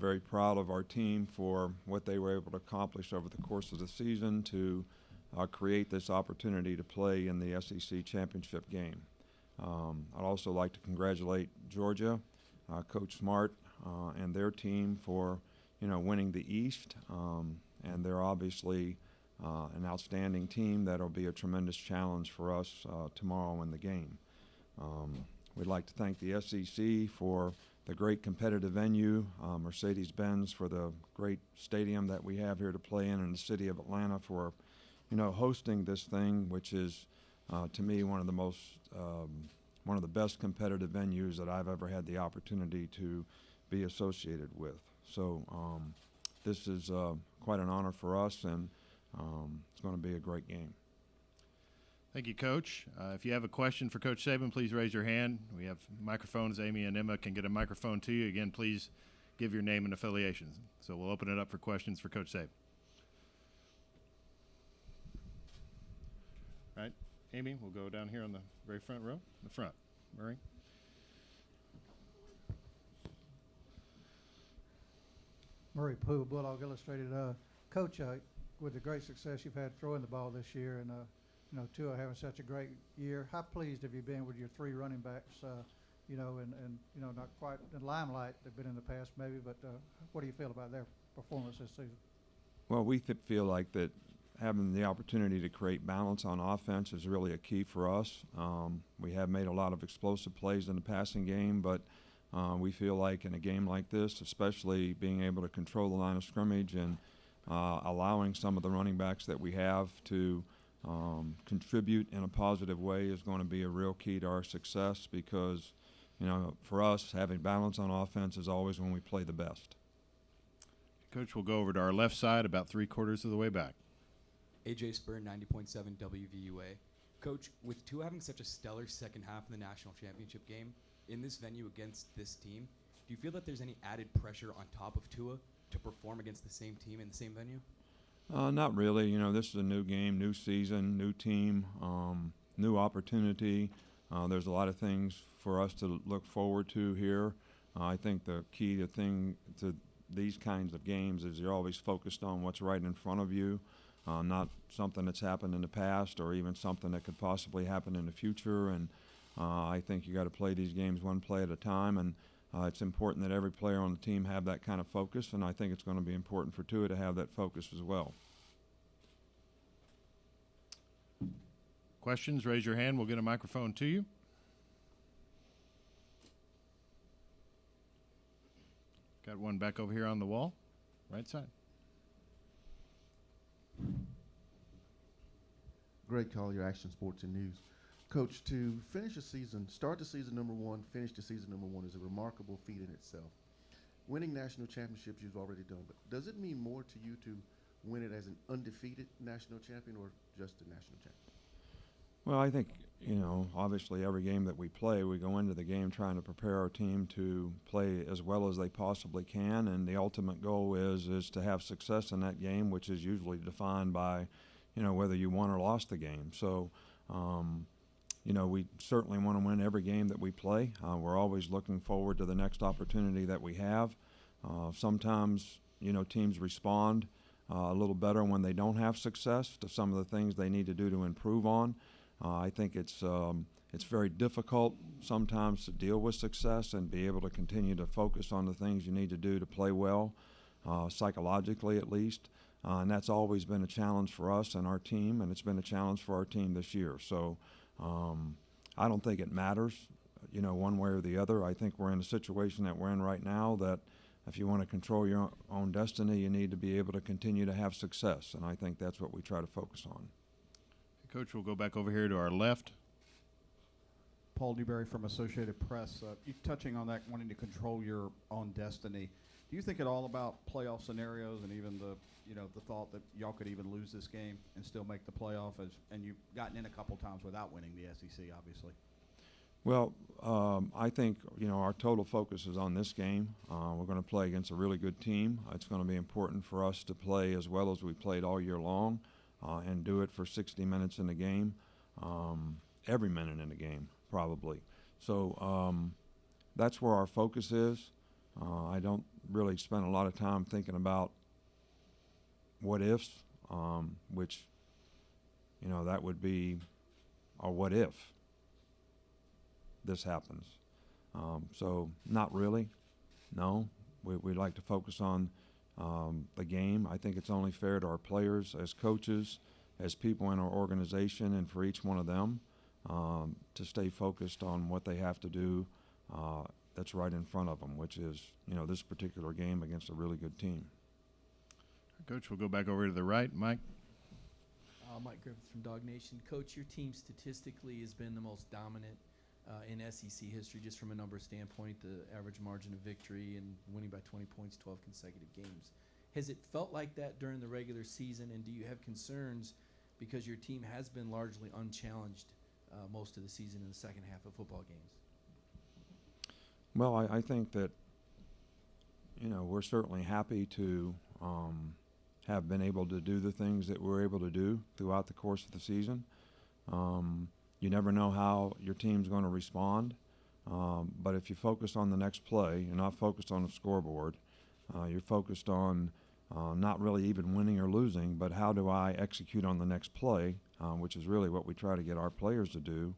very proud of our team for what they were able to accomplish over the course of the season to create this opportunity to play in the SEC championship game. I'd also like to congratulate Georgia, Coach Smart, and their team for winning the East, and they're obviously an outstanding team that'll be a tremendous challenge for us tomorrow in the game. We'd like to thank the SEC for the great competitive venue, Mercedes-Benz for the great stadium that we have here to play in the city of Atlanta for hosting this thing, which is to me one of the best competitive venues that I've ever had the opportunity to be associated with. So this is quite an honor for us, and it's going to be a great game. Thank you, Coach. If you have a question for Coach Saban, please raise your hand. We have microphones. Amy and Emma can get a microphone to you. Again, please give your name and affiliation. So we'll open it up for questions for Coach Saban. All right, Amy, we'll go down here on the very front row. The front. Murray. Murray Pooh, Bulldog Illustrated. Coach, with the great success you've had throwing the ball this year, and Tua having such a great year, how pleased have you been with your three running backs? Not quite in limelight they've been in the past, maybe, but what do you feel about their performance this season? Well, we feel like that having the opportunity to create balance on offense is really a key for us. We have made a lot of explosive plays in the passing game, but we feel like in a game like this, especially being able to control the line of scrimmage and allowing some of the running backs that we have to contribute in a positive way is going to be a real key to our success, because for us, having balance on offense is always when we play the best. Coach, we'll go over to our left side about 3/4 of the way back. AJ Spur, 90.7 WVUA. Coach, with Tua having such a stellar second half in the national championship game in this venue against this team, do you feel that there's any added pressure on top of Tua to perform against the same team in the same venue? Not really. This is a new game, new season, new team, new opportunity. There's a lot of things for us to look forward to here. I think the key to these kinds of games is you're always focused on what's right in front of you, not something that's happened in the past or even something that could possibly happen in the future. And I think you got to play these games one play at a time, and it's important that every player on the team have that kind of focus, and I think it's going to be important for Tua to have that focus as well. Questions, raise your hand. We'll get a microphone to you. Got one back over here on the wall, right side. Greg Collier, Action Sports and News. Coach, to finish a season, start the season number one, finish the season number one is a remarkable feat in itself. Winning national championships you've already done, but does it mean more to you to win it as an undefeated national champion or just a national champion? Well, I think, obviously every game that we play, we go into the game trying to prepare our team to play as well as they possibly can, and the ultimate goal is to have success in that game, which is usually defined by, whether you won or lost the game. So, we certainly want to win every game that we play. We're always looking forward to the next opportunity that we have. Sometimes, teams respond a little better when they don't have success to some of the things they need to do to improve on. I think it's very difficult sometimes to deal with success and be able to continue to focus on the things you need to do to play well, psychologically at least. And that's always been a challenge for us and our team, and it's been a challenge for our team this year. So I don't think it matters, one way or the other. I think we're in a situation that we're in right now that if you want to control your own destiny, you need to be able to continue to have success, and I think that's what we try to focus on. Coach, we'll go back over here to our left. Paul Newberry from Associated Press. You touching on that, wanting to control your own destiny. Do you think at all about playoff scenarios and even the thought that y'all could even lose this game and still make the playoff? And you've gotten in a couple times without winning the SEC, obviously. Well, I think our total focus is on this game. We're going to play against a really good team. It's going to be important for us to play as well as we played all year long. And do it for 60 minutes in the game, every minute in the game, probably. So that's where our focus is. I don't really spend a lot of time thinking about what ifs, which, that would be a what if this happens. So not really, no. We like to focus on the game. I think it's only fair to our players as coaches, as people in our organization, and for each one of them to stay focused on what they have to do that's right in front of them, which is, this particular game against a really good team. Coach, we'll go back over to the right. Mike? Mike Griffith from Dog Nation. Coach, your team statistically has been the most dominant in SEC history, just from a number standpoint, the average margin of victory and winning by 20 points 12 consecutive games. Has it felt like that during the regular season, and do you have concerns because your team has been largely unchallenged most of the season in the second half of football games? Well, I think that, we're certainly happy to have been able to do the things that we're able to do throughout the course of the season. You never know how your team's going to respond, but if you focus on the next play, you're not focused on the scoreboard. You're focused on not really even winning or losing, but how do I execute on the next play, which is really what we try to get our players to do.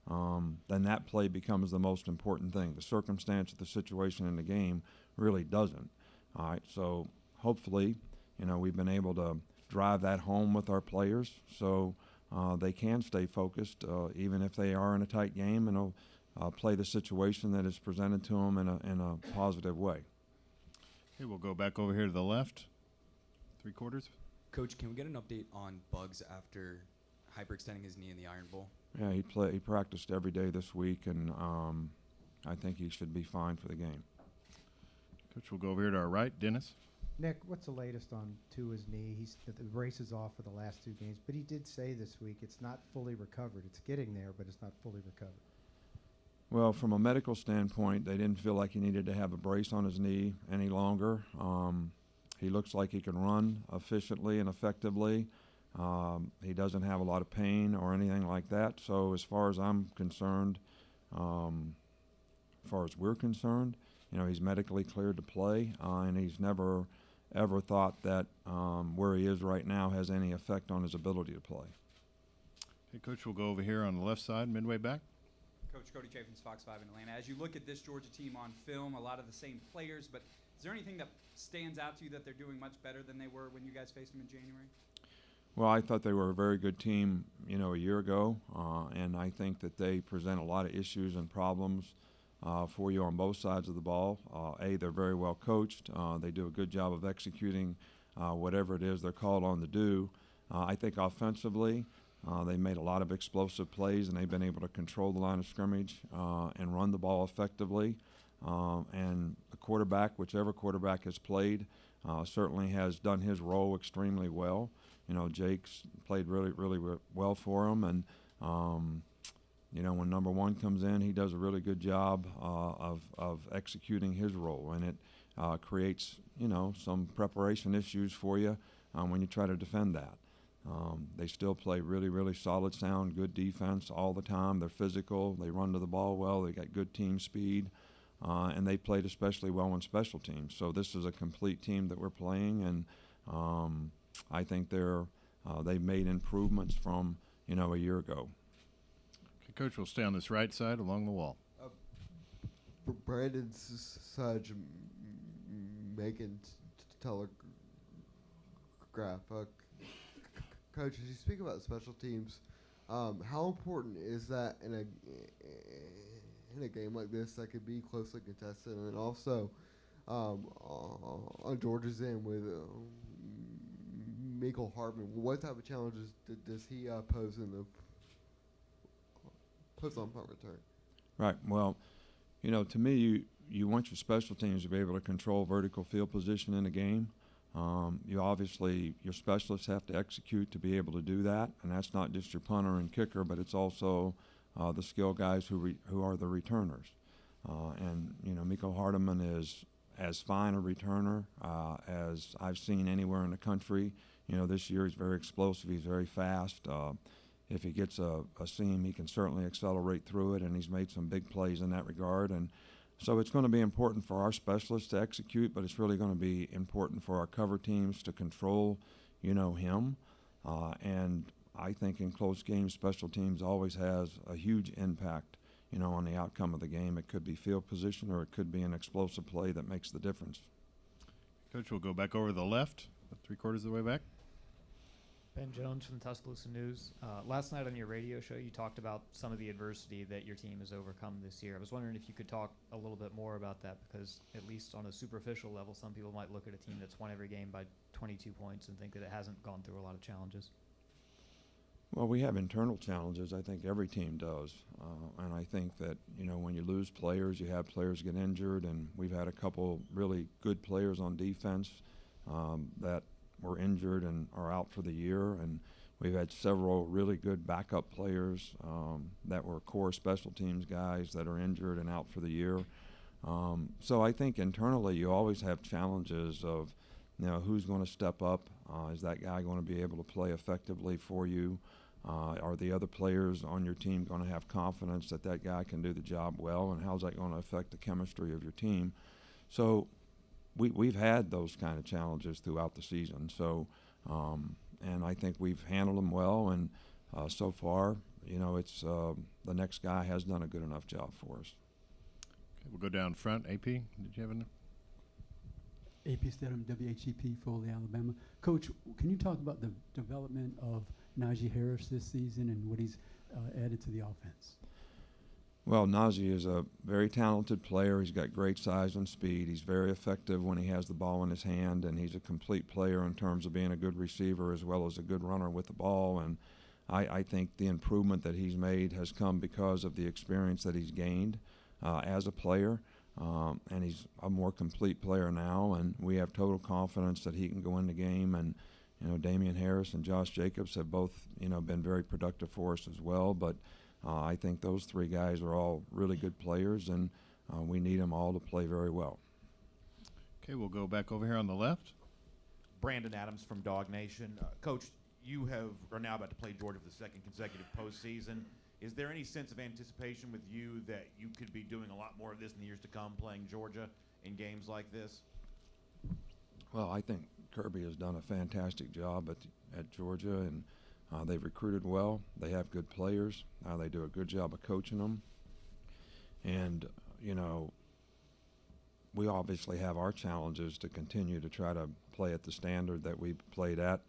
Then that play becomes the most important thing. The circumstance of the situation in the game really doesn't. All right, so hopefully, we've been able to drive that home with our players so they can stay focused even if they are in a tight game, and play the situation that is presented to them in a positive way. Okay, we'll go back over here to the left. 3/4. Coach, can we get an update on Bugs after hyperextending his knee in the Iron Bowl? Yeah, he practiced every day this week, and I think he should be fine for the game. Coach, we'll go over here to our right. Dennis? Nick, what's the latest on Tua's knee? The brace is off for the last 2 games, but he did say this week it's not fully recovered. It's getting there, but it's not fully recovered. Well, from a medical standpoint, they didn't feel like he needed to have a brace on his knee any longer. He looks like he can run efficiently and effectively. He doesn't have a lot of pain or anything like that. So as far as I'm concerned, as far as we're concerned, he's medically cleared to play, and he's never ever thought that where he is right now has any effect on his ability to play. Okay, Coach, we'll go over here on the left side, midway back. Coach Cody Chaffins, Fox 5 in Atlanta. As you look at this Georgia team on film, a lot of the same players, but is there anything that stands out to you that they're doing much better than they were when you guys faced them in January? Well, I thought they were a very good team, a year ago, and I think that they present a lot of issues and problems for you on both sides of the ball. They're very well coached. They do a good job of executing whatever it is they're called on to do. I think offensively, they made a lot of explosive plays, and they've been able to control the line of scrimmage and run the ball effectively. And the quarterback, whichever quarterback has played, certainly has done his role extremely well. Jake's played really, really well for him, and when number one comes in, he does a really good job of executing his role, and it creates some preparation issues for you when you try to defend that. They still play really, really solid, sound, good defense all the time. They're physical. They run to the ball well. They got good team speed, and they played especially well on special teams. So this is a complete team that we're playing, and I think they've made improvements from a year ago. Okay, Coach, we'll stay on this right side along the wall. Brandon Sudge, Macon Telegraph. Coach, as you speak about special teams, how important is that in a game like this that could be closely contested, and also on Georgia's end with Mecole Hardman, what type of challenges does he pose in the on punt return? Right. Well, to me, you want your special teams to be able to control vertical field position in a game. Your specialists have to execute to be able to do that, and that's not just your punter and kicker, but it's also the skill guys who are the returners. And Mecole Hardman is as fine a returner as I've seen anywhere in the country. This year he's very explosive. He's very fast. If he gets a seam, he can certainly accelerate through it, and he's made some big plays in that regard. And So it's going to be important for our specialists to execute, but it's really going to be important for our cover teams to control, him. And I think in close games, special teams always has a huge impact, on the outcome of the game. It could be field position or it could be an explosive play that makes the difference. Coach, we'll go back over to the left, 3/4 of the way back. Ben Jones from the Tuscaloosa News. Last night on your radio show, you talked about some of the adversity that your team has overcome this year. I was wondering if you could talk a little bit more about that, because at least on a superficial level, some people might look at a team that's won every game by 22 points and think that it hasn't gone through a lot of challenges. Well, we have internal challenges. I think every team does. And I think that, when you lose players, you have players get injured, and we've had a couple really good players on defense that were injured and are out for the year, and we've had several really good backup players that were core special teams guys that are injured and out for the year. So I think internally you always have challenges of, who's going to step up? Is that guy going to be able to play effectively for you? Are the other players on your team going to have confidence that that guy can do the job well, and how's that going to affect the chemistry of your team? So we've had those kind of challenges throughout the season. So, and I think we've handled them well. And so far, it's the next guy has done a good enough job for us. Okay, we'll go down front. AP, did you have any? AP Stedham, WHEP, Foley, Alabama. Coach, can you talk about the development of Najee Harris this season and what he's added to the offense? Well, Najee is a very talented player. He's got great size and speed. He's very effective when he has the ball in his hand, and he's a complete player in terms of being a good receiver as well as a good runner with the ball. And I think the improvement that he's made has come because of the experience that he's gained as a player. And he's a more complete player now, and we have total confidence that he can go in the game. And, Damian Harris and Josh Jacobs have both, been very productive for us as well. But I think those three guys are all really good players, and we need them all to play very well. Okay, we'll go back over here on the left. Brandon Adams from Dog Nation. Coach, you are now about to play Georgia for the second consecutive postseason. Is there any sense of anticipation with you that you could be doing a lot more of this in the years to come, playing Georgia in games like this? Well, I think Kirby has done a fantastic job at Georgia, and they've recruited well. They have good players. They do a good job of coaching them. And, we obviously have our challenges to continue to try to play at the standard that we played at.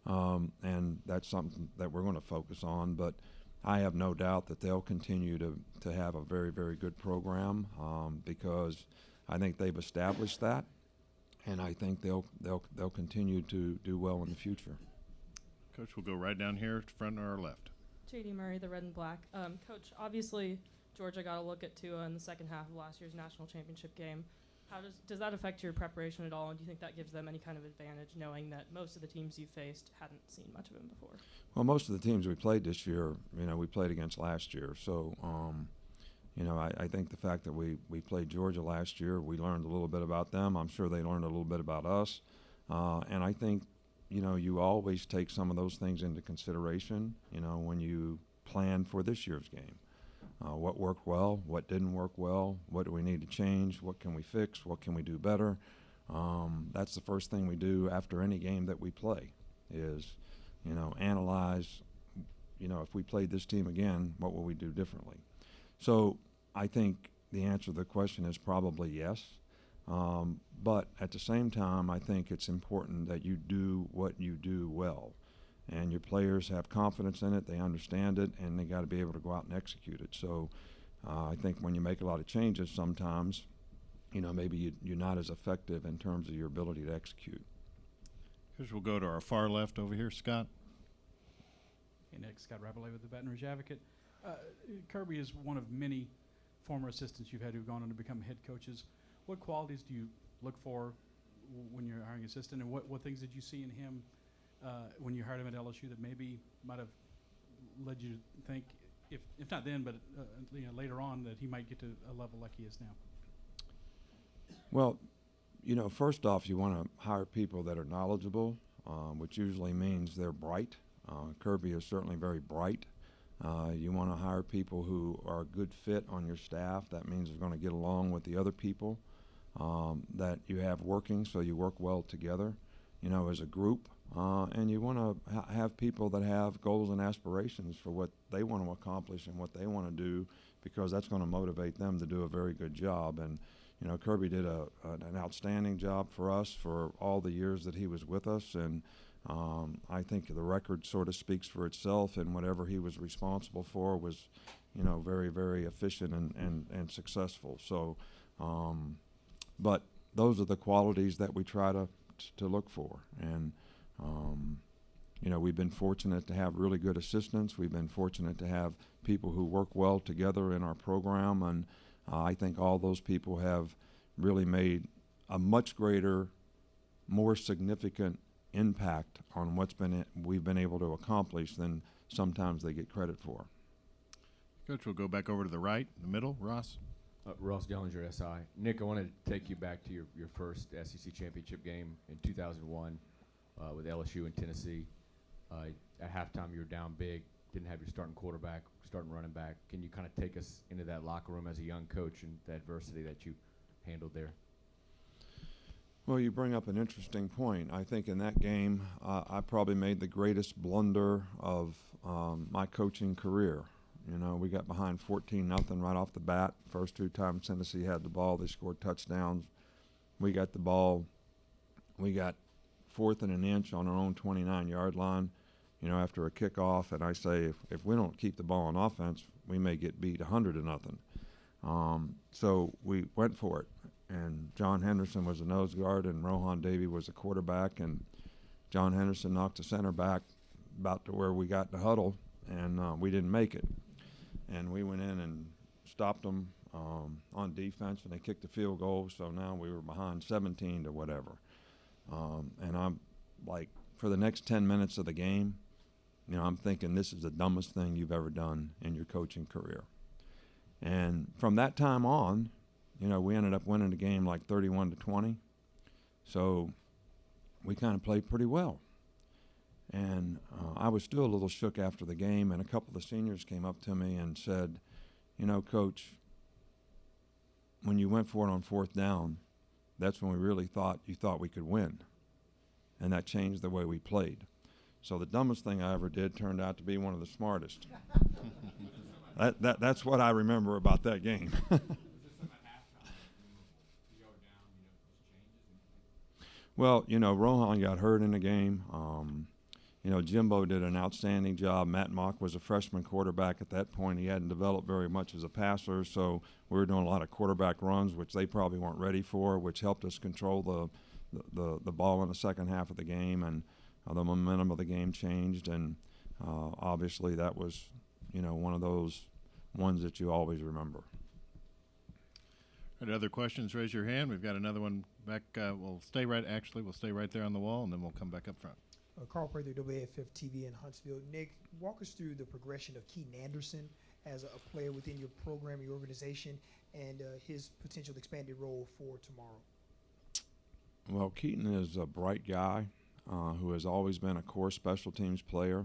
And that's something that we're going to focus on. But I have no doubt that they'll continue to have a very, very good program because I think they've established that. And I think they'll continue to do well in the future. Coach, we'll go right down here, front or left. J.D. Murray, the Red and Black. Coach, obviously Georgia got a look at Tua in the second half of last year's national championship game. How does that affect your preparation at all, and do you think that gives them any kind of advantage, knowing that most of the teams you faced hadn't seen much of him before? Well, most of the teams we played this year, we played against last year. So, I think the fact that we played Georgia last year, we learned a little bit about them. I'm sure they learned a little bit about us. And I think, you always take some of those things into consideration, when you plan for this year's game. What worked well, what didn't work well, what do we need to change, what can we fix, what can we do better. That's the first thing we do after any game that we play is, analyze, if we played this team again, what will we do differently. So I think the answer to the question is probably yes. But at the same time, I think it's important that you do what you do well. And your players have confidence in it, they understand it, and they got to be able to go out and execute it. So I think when you make a lot of changes sometimes, maybe you're not as effective in terms of your ability to execute. Here's we'll go to our far left over here, Scott. Hey, Nick, Scott Rappelay with the Baton Rouge Advocate. Kirby is one of many former assistants you've had who've gone on to become head coaches. What qualities do you look for when you're hiring an assistant, and what things did you see in him when you hired him at LSU that maybe might have led you to think, if not then, but later on, that he might get to a level like he is now? Well, first off, you want to hire people that are knowledgeable, which usually means they're bright. Kirby is certainly very bright. You want to hire people who are a good fit on your staff. That means they're going to get along with the other people that you have working, so you work well together, as a group. And you want to have people that have goals and aspirations for what they want to accomplish and what they want to do, because that's going to motivate them to do a very good job. And Kirby did an outstanding job for us for all the years that he was with us, and I think the record sort of speaks for itself, and whatever he was responsible for was, very, very efficient and successful. So, but those are the qualities that we try to look for. And, we've been fortunate to have really good assistants. We've been fortunate to have people who work well together in our program, and I think all those people have really made a much greater, more significant impact on we've been able to accomplish than sometimes they get credit for. Coach, we'll go back over to the right, the middle. Ross. Ross Dellinger, SI. Nick, I want to take you back to your first SEC championship game in 2001 with LSU and Tennessee. At halftime, you were down big, didn't have your starting quarterback, starting running back. Can you kind of take us into that locker room as a young coach and the adversity that you handled there? Well, you bring up an interesting point. I think in that game, I probably made the greatest blunder of my coaching career. We got behind 14-0 right off the bat. First two times Tennessee had the ball, they scored touchdowns. We got the ball. We got 4th and an inch on our own 29-yard line, after a kickoff. And I say, if we don't keep the ball on offense, we may get beat 100-0. So we went for it. And John Henderson was a nose guard, and Rohan Davey was a quarterback. And John Henderson knocked the center back about to where we got in the huddle, and we didn't make it. And we went in and stopped them on defense, and they kicked the field goal. So now we were behind 17 to whatever. And I'm like, for the next 10 minutes of the game, I'm thinking this is the dumbest thing you've ever done in your coaching career. And from that time on, we ended up winning the game like 31-20. So we kind of played pretty well. And I was still a little shook after the game, and a couple of the seniors came up to me and said, Coach, when you went for it on 4th down, that's when we really thought we could win. And that changed the way we played. So the dumbest thing I ever did turned out to be one of the smartest. That's what I remember about that game. Well, Rohan got hurt in the game. Jimbo did an outstanding job. Matt Mock was a freshman quarterback at that point. He hadn't developed very much as a passer, so we were doing a lot of quarterback runs, which they probably weren't ready for, which helped us control the ball in the second half of the game, and the momentum of the game changed. And obviously that was, one of those ones that you always remember. Other questions, raise your hand. We've got another one back. We'll stay right there on the wall, and then we'll come back up front. Carl Prather, WAFF TV in Huntsville. Nick, walk us through the progression of Keaton Anderson as a player within your program, your organization, and his potential expanded role for tomorrow. Well, Keaton is a bright guy who has always been a core special teams player,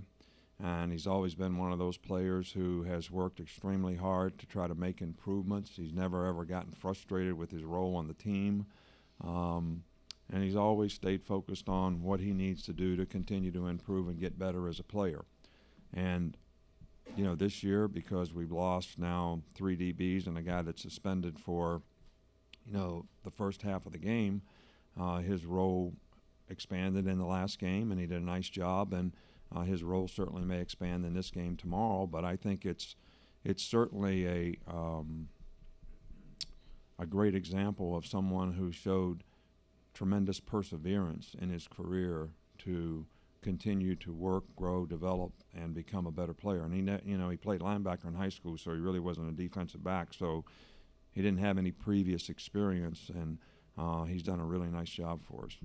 and he's always been one of those players who has worked extremely hard to try to make improvements. He's never, ever gotten frustrated with his role on the team. And he's always stayed focused on what he needs to do to continue to improve and get better as a player. And, this year, because we've lost now 3 DBs and a guy that's suspended for, the first half of the game, his role expanded in the last game, and he did a nice job. And his role certainly may expand in this game tomorrow. But I think it's certainly a great example of someone who showed tremendous perseverance in his career to continue to work, grow, develop, and become a better player. And he played linebacker in high school, so he really wasn't a defensive back. So he didn't have any previous experience, and he's done a really nice job for us.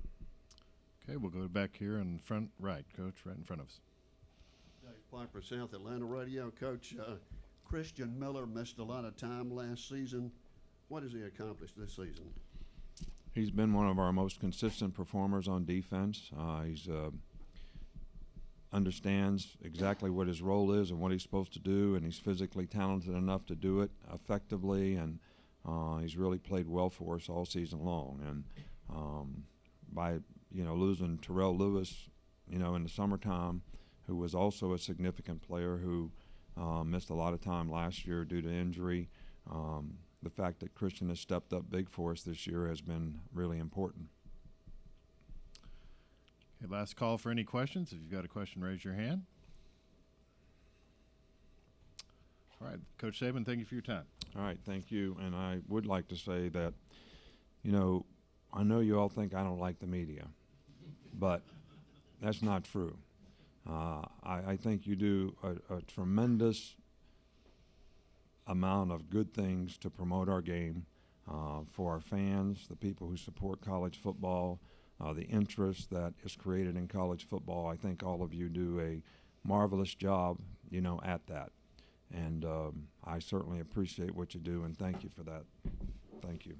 Okay, we'll go back here in front right, Coach, right in front of us. Dave Piper, South Atlanta Radio. Coach, Christian Miller missed a lot of time last season. What has he accomplished this season? He's been one of our most consistent performers on defense. understands exactly what his role is and what he's supposed to do, and he's physically talented enough to do it effectively, and he's really played well for us all season long. And by losing Terrell Lewis, in the summertime, who was also a significant player who missed a lot of time last year due to injury, the fact that Christian has stepped up big for us this year has been really important. Okay, last call for any questions. If you've got a question, raise your hand. All right, Coach Saban, thank you for your time. All right, thank you. And I would like to say that, I know you all think I don't like the media, but that's not true. I think you do a tremendous amount of good things to promote our game for our fans, the people who support college football, the interest that is created in college football. I think all of you do a marvelous job, at that. And I certainly appreciate what you do, and thank you for that. Thank you.